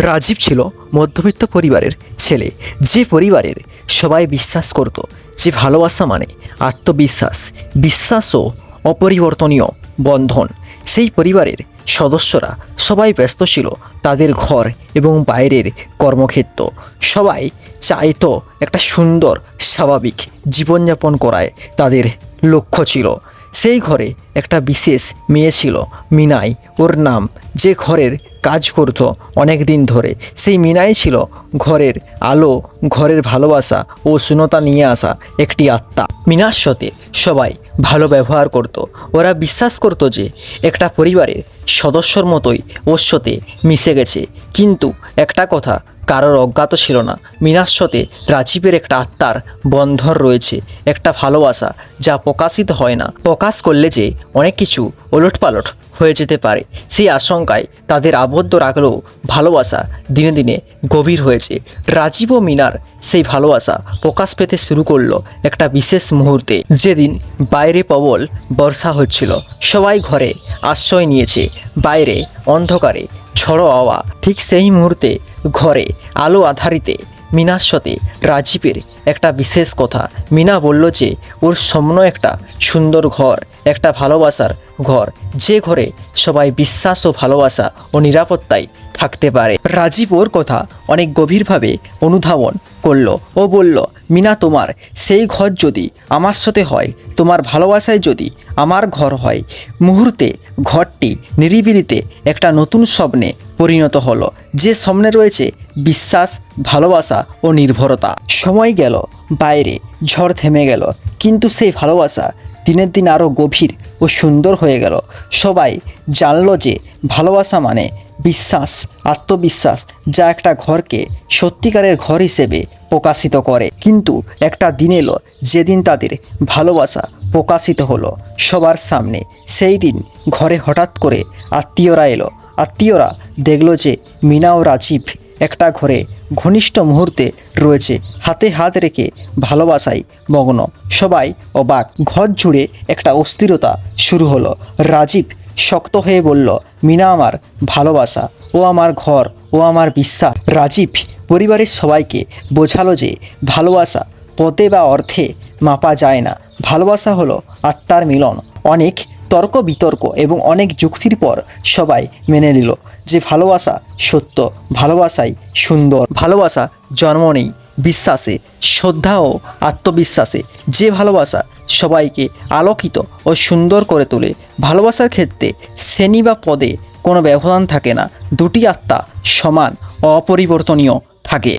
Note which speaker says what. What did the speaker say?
Speaker 1: রাজীব ছিল মধ্যবিত্ত পরিবারের ছেলে, যে পরিবারের সবাই বিশ্বাস করত যে ভালোবাসা মানে আত্মবিশ্বাস, বিশ্বাস ও অপরিবর্তনীয় বন্ধন। সেই পরিবারের সদস্যরা সবাই ব্যস্ত ছিল তাদের ঘর এবং বাইরের কর্মক্ষেত্র। সবাই চাইতো একটা সুন্দর স্বাভাবিক জীবনযাপন করায় তাদের লক্ষ্য ছিল। সেই ঘরে একটা বিশেষ মেয়ে ছিল, মিনাই ওর নাম, যে ঘরের কাজ করত অনেক দিন ধরে। সেই মিনাই ছিল ঘরের আলো, ঘরের ভালোবাসা ও শূন্যতা নিয়ে আসা একটি আত্মা। মিনার সাথে সবাই ভালো ব্যবহার করত। ওরা বিশ্বাস করত যে একটা পরিবারের সদস্যর মতোই ওর সাথে মিশে গেছে। কিন্তু একটা কথা কারোর অজ্ঞাত ছিল না, মিনার সাথে রাজীবের একটা আত্মার বন্ধন রয়েছে, একটা ভালোবাসা যা প্রকাশিত হয় না। প্রকাশ করলে যে অনেক কিছু ওলটপালট হয়ে যেতে পারে, সেই আশঙ্কায় তাদের আবদ্ধ রাখলেও ভালোবাসা দিনে দিনে গভীর হয়েছে। রাজীব ও মিনার সেই ভালোবাসা প্রকাশ পেতে শুরু করলো একটা বিশেষ মুহূর্তে, যেদিন বাইরে প্রবল বর্ষা হচ্ছিল। সবাই ঘরে আশ্রয় নিয়েছে, বাইরে অন্ধকারে ঝড়ো হাওয়া। ঠিক সেই মুহূর্তে ঘরে আলো আধারিতে মিনার সাথে রাজীবের একটা বিশেষ কথা। মিনা বলল যে ওর স্বপ্ন একটা সুন্দর ঘর, একটা ভালোবাসার ঘর, যে ঘরে সবাই বিশ্বাস ও ভালোবাসা ও নিরাপত্তায় থাকতে পারে। রাজীব ওর কথা অনেক গভীরভাবে অনুধাবন করলো ও বলল, মিনা, তোমার সেই ঘর যদি আমার সাথে হয়, তোমার ভালোবাসায় যদি আমার ঘর হয়। মুহূর্তে ঘরটি নিরিবিলিতে একটা নতুন স্বপ্নে পরিণত হলো, যে স্বপ্নে রয়েছে বিশ্বাস, ভালোবাসা ও নির্ভরতা। সময় গেল, বাইরে ঝড় থেমে গেল, কিন্তু সেই ভালোবাসা দিনের দিন আরও গভীর ও সুন্দর হয়ে গেল। সবাই জানলো যে ভালোবাসা মানে বিশ্বাস, আত্মবিশ্বাস, যা একটা ঘরকে সত্যিকারের ঘর হিসেবে প্রকাশিত করে। কিন্তু একটা দিন এলো যেদিন তাদের ভালোবাসা প্রকাশিত হলো সবার সামনে। সেই দিন ঘরে হঠাৎ করে আত্মীয়রা এলো। আত্মীয়রা দেখলো যে মিনা ও রাজীব একটা ঘরে ঘনিষ্ঠ মুহূর্তে রয়েছে, হাতে হাত রেখে ভালোবাসায় মগ্ন। সবাই অবাক, ঘর জুড়ে একটা অস্থিরতা শুরু হলো। রাজীব শক্ত হয়ে বলল, মিনা আমার ভালোবাসা, ও আমার ঘর, ও আমার বিশ্বাস। রাজীব পরিবারের সবাইকে বোঝালো যে ভালোবাসা পদে বা অর্থে মাপা যায় না। ভালোবাসা হলো আত্মার মিলন। অনেক তর্ক বিতর্ক এবং অনেক যুক্তির পর সবাই মেনে নিল যে ভালোবাসা সত্য, ভালোবাসাই সুন্দর। ভালোবাসা জন্ম নেই বিশ্বাসে, শ্রদ্ধা ও আত্মবিশ্বাসে। যে ভালোবাসা সবাইকে আলোকিত ও সুন্দর করে তোলে। ভালোবাসার ক্ষেত্রে শ্রেণী বা পদে কোনো ব্যবধান থাকে না, দুটি আত্মা সমান ও অপরিবর্তনীয় থাকে।